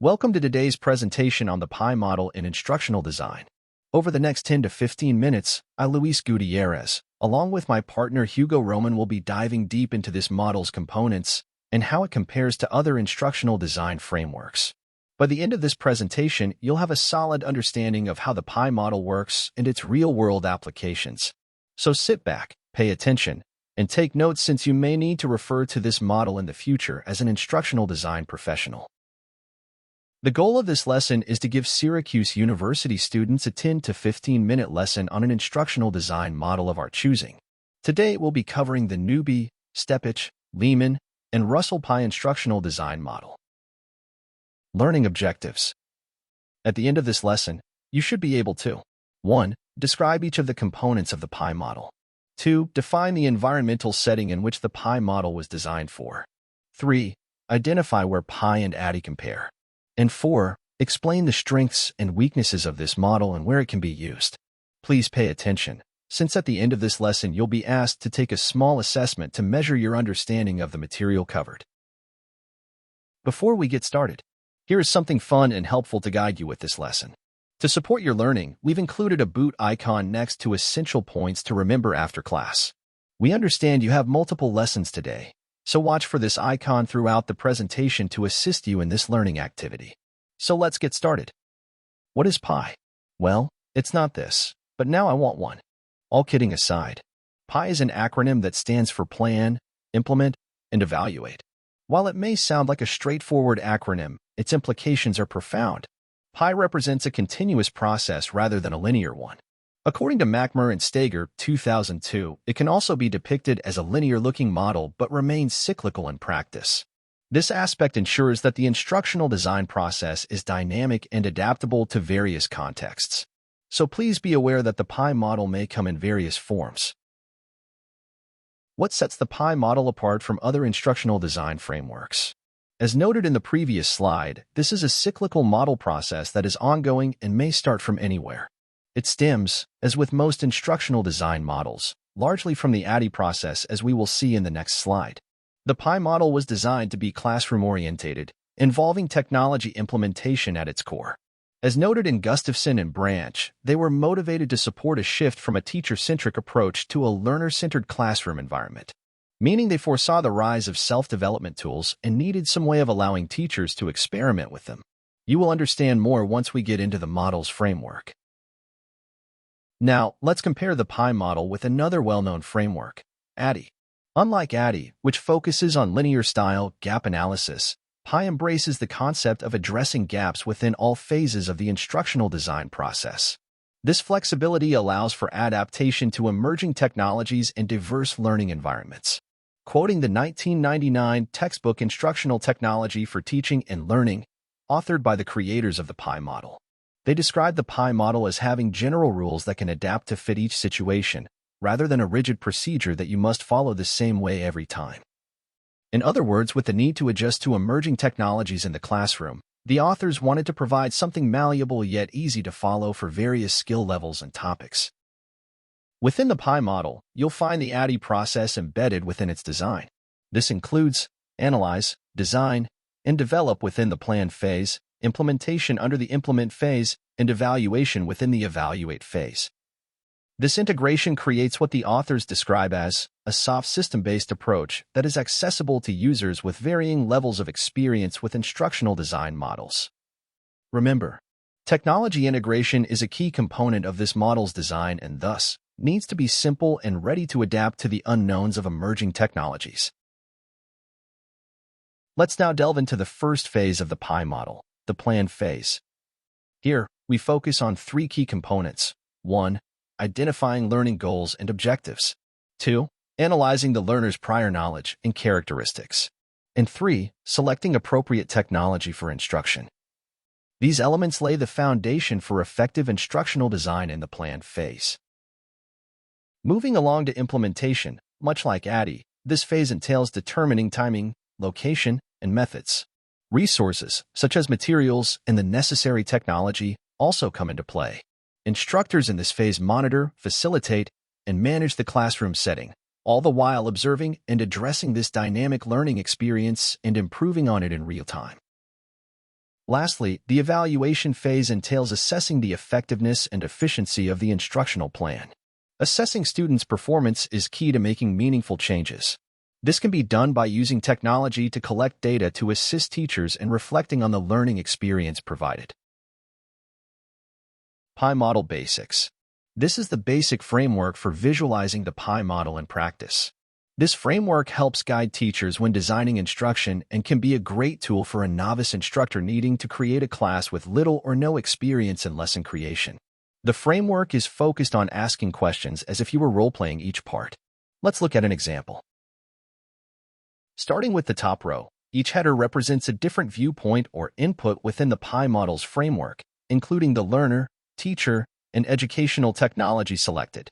Welcome to today's presentation on the P.I.E model in instructional design. Over the next 10 to 15 minutes, I, Luis Gutierrez, along with my partner Hugo will be diving deep into this model's components and how it compares to other instructional design frameworks. By the end of this presentation, you'll have a solid understanding of how the P.I.E model works and its real-world applications. So sit back, pay attention, and take notes since you may need to refer to this model in the future as an instructional design professional. The goal of this lesson is to give Syracuse University students a 10 to 15-minute lesson on an instructional design model of our choosing. Today, we'll be covering the Newby, Steppich, Lehman, and Russell P.I.E instructional design model. Learning objectives. At the end of this lesson, you should be able to 1. Describe each of the components of the P.I.E model. 2. Define the environmental setting in which the P.I.E model was designed for. 3. Identify where P.I.E and IDE compare. And 4. Explain the strengths and weaknesses of this model and where it can be used. Please pay attention, since at the end of this lesson you'll be asked to take a small assessment to measure your understanding of the material covered. Before we get started, here is something fun and helpful to guide you with this lesson. To support your learning, we've included a boot icon next to essential points to remember after class. We understand you have multiple lessons today, so watch for this icon throughout the presentation to assist you in this learning activity. So let's get started. What is P.I.E? Well, it's not this, but now I want one. All kidding aside, P.I.E is an acronym that stands for Plan, Implement, and Evaluate. While it may sound like a straightforward acronym, its implications are profound. P.I.E represents a continuous process rather than a linear one. According to McMurray and Steger, 2002, it can also be depicted as a linear-looking model but remains cyclical in practice. This aspect ensures that the instructional design process is dynamic and adaptable to various contexts. So please be aware that the P.I.E model may come in various forms. What sets the P.I.E model apart from other instructional design frameworks? As noted in the previous slide, this is a cyclical model process that is ongoing and may start from anywhere. It stems, as with most instructional design models, largely from the IDE process, as we will see in the next slide. The P.I.E model was designed to be classroom-oriented, involving technology implementation at its core. As noted in Gustafson and Branch, they were motivated to support a shift from a teacher-centric approach to a learner-centered classroom environment, meaning they foresaw the rise of self-development tools and needed some way of allowing teachers to experiment with them. You will understand more once we get into the model's framework. Now, let's compare the P.I.E model with another well-known framework, IDE. Unlike IDE, which focuses on linear style gap analysis, P.I.E embraces the concept of addressing gaps within all phases of the instructional design process. This flexibility allows for adaptation to emerging technologies and diverse learning environments. Quoting the 1999 textbook Instructional Technology for Teaching and Learning, authored by the creators of the P.I.E model, they describe the P.I.E model as having general rules that can adapt to fit each situation, rather than a rigid procedure that you must follow the same way every time. In other words, with the need to adjust to emerging technologies in the classroom, the authors wanted to provide something malleable yet easy to follow for various skill levels and topics. Within the P.I.E model, you'll find the IDE process embedded within its design. This includes analyze, design, and develop within the plan phase, implementation under the implement phase, and evaluation within the evaluate phase. This integration creates what the authors describe as a soft system-based approach that is accessible to users with varying levels of experience with instructional design models. Remember, technology integration is a key component of this model's design and thus needs to be simple and ready to adapt to the unknowns of emerging technologies. Let's now delve into the first phase of the P.I.E model, the plan phase. Here, we focus on three key components. 1. Identifying learning goals and objectives. 2. Analyzing the learner's prior knowledge and characteristics. And 3. Selecting appropriate technology for instruction. These elements lay the foundation for effective instructional design in the plan phase. Moving along to implementation, much like IDE, this phase entails determining timing, location, and methods. Resources, such as materials and the necessary technology, also come into play. Instructors in this phase monitor, facilitate, and manage the classroom setting, all the while observing and addressing this dynamic learning experience and improving on it in real time. Lastly, the evaluation phase entails assessing the effectiveness and efficiency of the instructional plan. Assessing students' performance is key to making meaningful changes. This can be done by using technology to collect data to assist teachers in reflecting on the learning experience provided. P.I.E Model Basics. This is the basic framework for visualizing the P.I.E model in practice. This framework helps guide teachers when designing instruction and can be a great tool for a novice instructor needing to create a class with little or no experience in lesson creation. The framework is focused on asking questions as if you were role-playing each part. Let's look at an example. Starting with the top row, each header represents a different viewpoint or input within the P.I.E model's framework, including the learner, teacher, and educational technology selected.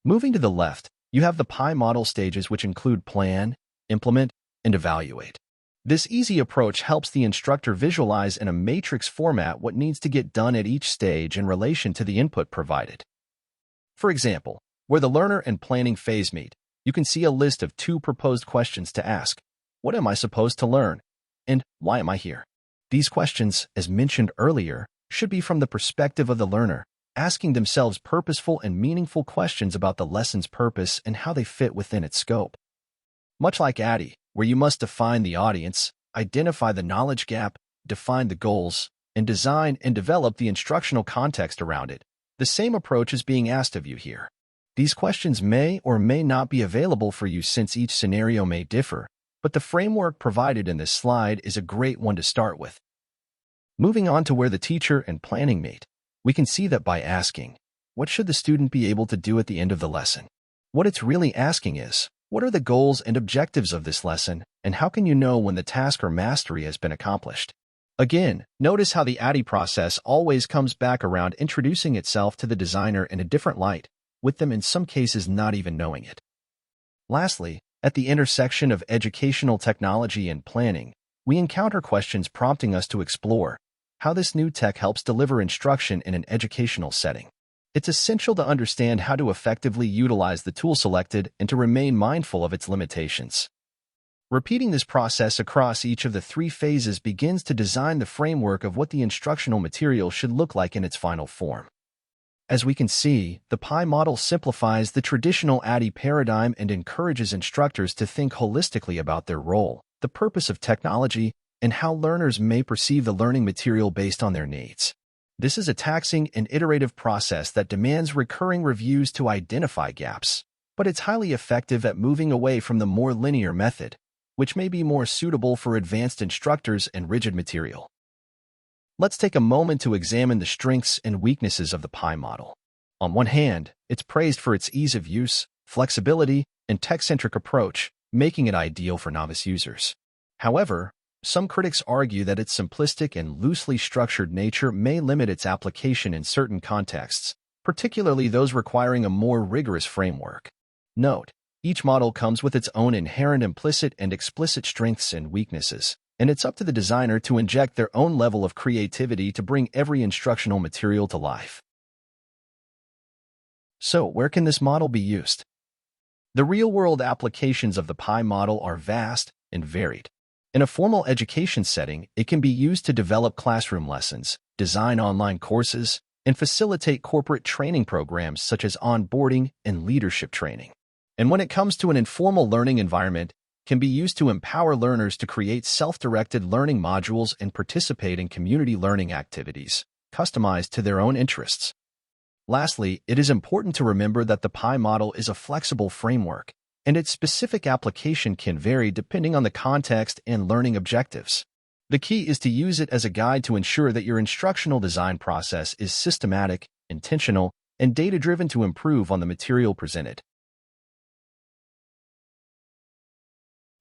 Moving to the left, you have the P.I.E model stages, which include plan, implement, and evaluate. This easy approach helps the instructor visualize in a matrix format what needs to get done at each stage in relation to the input provided. For example, where the learner and planning phase meet, you can see a list of 2 proposed questions to ask. What am I supposed to learn? And why am I here? These questions, as mentioned earlier, should be from the perspective of the learner, asking themselves purposeful and meaningful questions about the lesson's purpose and how they fit within its scope. Much like IDE, where you must define the audience, identify the knowledge gap, define the goals, and design and develop the instructional context around it, the same approach is being asked of you here. These questions may or may not be available for you since each scenario may differ, but the framework provided in this slide is a great one to start with. Moving on to where the teacher and planning meet, we can see that by asking, what should the student be able to do at the end of the lesson? What it's really asking is, what are the goals and objectives of this lesson, and how can you know when the task or mastery has been accomplished? Again, notice how the IDE process always comes back around introducing itself to the designer in a different light, with them in some cases not even knowing it. Lastly, at the intersection of educational technology and planning, we encounter questions prompting us to explore how this new tech helps deliver instruction in an educational setting. It's essential to understand how to effectively utilize the tool selected and to remain mindful of its limitations. Repeating this process across each of the 3 phases begins to design the framework of what the instructional material should look like in its final form. As we can see, the P.I.E model simplifies the traditional IDE paradigm and encourages instructors to think holistically about their role, the purpose of technology, and how learners may perceive the learning material based on their needs. This is a taxing and iterative process that demands recurring reviews to identify gaps, but it's highly effective at moving away from the more linear method, which may be more suitable for advanced instructors and rigid material. Let's take a moment to examine the strengths and weaknesses of the P.I.E model. On one hand, it's praised for its ease of use, flexibility, and tech-centric approach, making it ideal for novice users. However, some critics argue that its simplistic and loosely structured nature may limit its application in certain contexts, particularly those requiring a more rigorous framework. Note, each model comes with its own inherent implicit and explicit strengths and weaknesses, and it's up to the designer to inject their own level of creativity to bring every instructional material to life. So, where can this model be used? The real-world applications of the P.I.E model are vast and varied. In a formal education setting, it can be used to develop classroom lessons, design online courses, and facilitate corporate training programs such as onboarding and leadership training. And when it comes to an informal learning environment, it can be used to empower learners to create self-directed learning modules and participate in community learning activities, customized to their own interests. Lastly, it is important to remember that the P.I.E model is a flexible framework, and its specific application can vary depending on the context and learning objectives. The key is to use it as a guide to ensure that your instructional design process is systematic, intentional, and data-driven to improve on the material presented.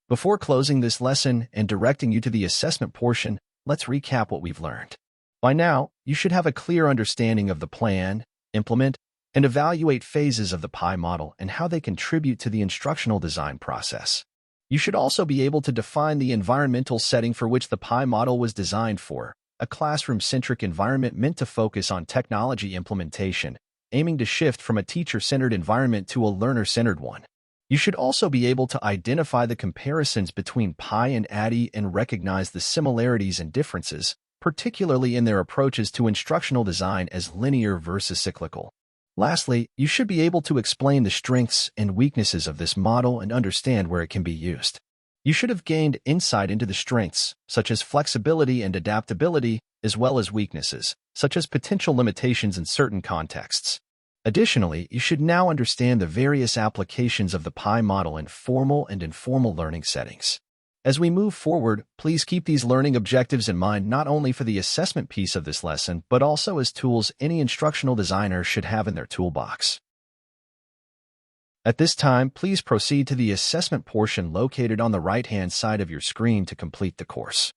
Before closing this lesson and directing you to the assessment portion, let's recap what we've learned. By now, you should have a clear understanding of the plan, implement, and evaluate phases of the P.I.E model and how they contribute to the instructional design process. You should also be able to define the environmental setting for which the P.I.E model was designed for, a classroom-centric environment meant to focus on technology implementation, aiming to shift from a teacher-centered environment to a learner-centered one. You should also be able to identify the comparisons between P.I.E and IDE and recognize the similarities and differences, particularly in their approaches to instructional design as linear versus cyclical. Lastly, you should be able to explain the strengths and weaknesses of this model and understand where it can be used. You should have gained insight into the strengths, such as flexibility and adaptability, as well as weaknesses, such as potential limitations in certain contexts. Additionally, you should now understand the various applications of the P.I.E model in formal and informal learning settings. As we move forward, please keep these learning objectives in mind not only for the assessment piece of this lesson, but also as tools any instructional designer should have in their toolbox. At this time, please proceed to the assessment portion located on the right-hand side of your screen to complete the course.